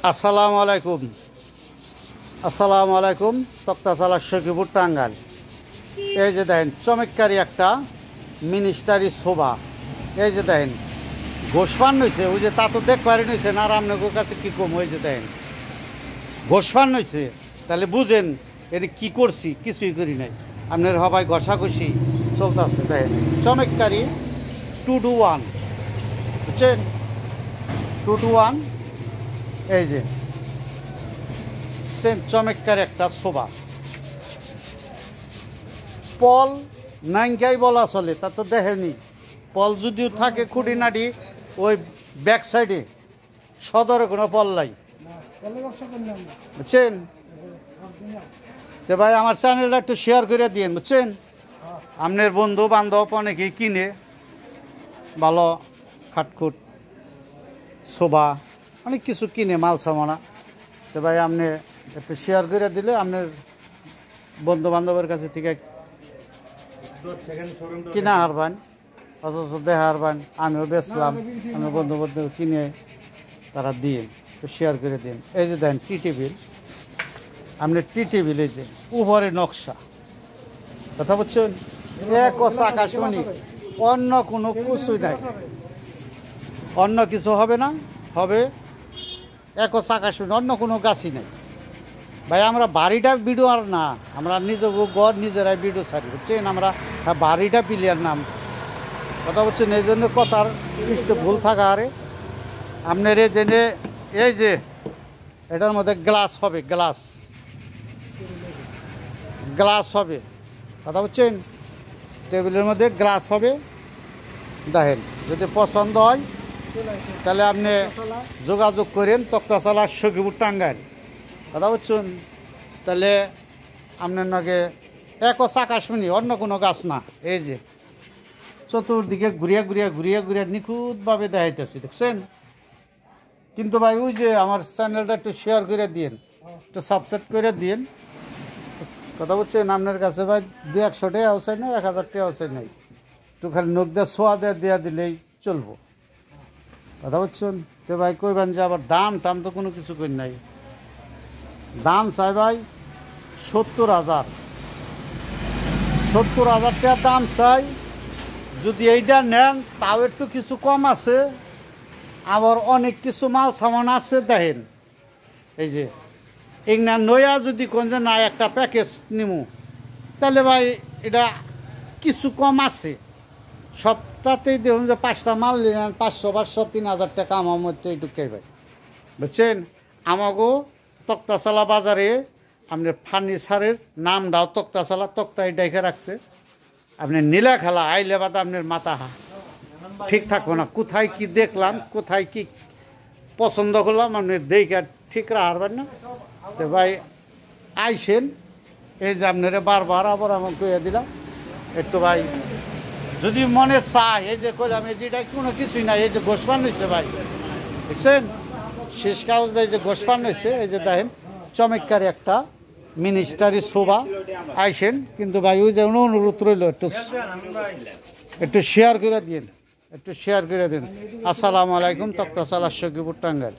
আসসালামু আলাইকুম। আসসালামু আলাইকুম। তক্তাশালা সখীপুর টাঙ্গাইল। এই যে দেখেন চমৎকারী একটা মিনিস্টারি শোভা। এই যে দেখেন ঘোষপান নইছে, ওই যে তা তো দেখবারই নইছে না, আর আপনাদের কাছে কী কম। ওই যে দেখেন ঘোষপান নইছে, তাহলে বুঝেন এটা কী করছি, কিছুই করি নাই। আপনার সবাই ঘষাঘষি চলতেছে। দেখেন চমৎকারী 2-1, বুঝছেন? 2-1। এই যে চমৎকার একটা শোভা। পল নাইঙ্গাই বলা চলে, তা তো দেখেনি। পল যদিও থাকে খুঁটিনাটি ওই ব্যাক সাইডে, সদরে কোনো পল নাই, বুঝছেন? তো ভাই আমার চ্যানেলটা একটু শেয়ার করে দিন, বুঝছেন? আপনার বন্ধু বান্ধব অনেকেই কিনে ভালো খাটখুট শোভা অনেক কিছু কিনে মাল সামানা। তো ভাই আপনি একটু শেয়ার করে দিলে আপনার বন্ধু বান্ধবের কাছে থেকে কিনা হারবান, অথচ দেখা হারবান আমিও বেচলাম, আমি বন্ধু বান্ধব কিনে তারা দিন, একটু শেয়ার করে দিন। এই যে দেন টি টেবিল, আপনি টি টেবিল, এই যে উপরে নকশা, কথা বলছেন? এক আকাশমণি, অন্য কোনো কিছুই নাই, অন্য কিছু হবে না, হবে এক আকাশমণি, অন্য কোনো গাছই নেই। ভাই আমরা বাড়িটা ভিডিও আর না, আমরা নিজের ঘর নিজেরাই ভিডিও ছাড়ি, বুঝছেন? আমরা বাড়িটা প্লেয়ার নাম, কথা বলছেন? এই জন্য কথার একটু ভুল থাকা। আরে আপনার এই জেনে এই যে এটার মধ্যে গ্লাস হবে, গ্লাস হবে, কথা বলছেন? টেবিলের মধ্যে গ্লাস হবে। দেখেন যদি পছন্দ হয় তাহলে আপনি যোগাযোগ করেন তক্তাশালা সখীপুর টাঙ্গাইল, কথা বলছেন? তাহলে আপনার নাকি এক আকাশমণি, অন্য কোনো গাছ না। এই যে চতুর্দিকে ঘুরিয়া নিখুঁতভাবে দেখাইতেছি, দেখছেন? কিন্তু ভাই ওই যে আমার চ্যানেলটা একটু শেয়ার করে দিন, একটু সাবস্ক্রাইব করে দিন, কথা বলছেন? আপনার কাছে ভাই 200 টাকা আছে না, 1000 টাকা আছে নাই, একটু খালি নখ দিয়ে সোয়া দেওয়া দিলেই চলবো, কথা বলছেন? তো ভাই কইবেন যে আবার দাম টাম তো কোনো কিছু করি নাই। দাম চাই ভাই 70,000 টাকা দাম চাই। যদি এইটা নেন তাও একটু কিছু কম আছে, আবার অনেক কিছু মাল সামান আছে। দেখেন এই যে এগনা নয়া যদি কোন যে না একটা প্যাকেজ নিমু, তাহলে ভাই এটা কিছু কম আছে। সপ্তাহতেই দেখুন যে 5টা মাল নিলেন 500 3,000 টাকা আমার মধ্যে এইটুকাই ভাই, বুঝছেন? আমাকেও তক্তাশালা বাজারে আপনার ফার্নিচারের নামটাও তক্তাশালা, তক্তাই ডেকে রাখছে। আপনি নীলা খেলা আইলে বাদ আপনার মাথা ঠিক থাকবো না, কোথায় কি দেখলাম, কোথায় কি পছন্দ করলাম, আপনি দেখে ঠিক রাখবেন না। তো ভাই আইসেন, এই যে আপনারা বারবার আবার আমাকে কইয়া দিলাম একটু ভাই যদি মনে চায়, এই যে কইলাম এই যেটা কোনো কিছুই নাই। এই যে গোসপান হয়েছে ভাই, দেখছেন? শেষ কাগজ দেয় যে গোসপান হয়েছে। এই যে দেখেন চমৎকারী একটা মিনিস্টারি শোভা। আইসেন, কিন্তু ভাই ওই যে অনুরোধ রইল একটু শেয়ার করে দিন, একটু শেয়ার করে দিন। আসসালামু আলাইকুম। তক্তাশালা সখীপুর টাঙ্গাইল।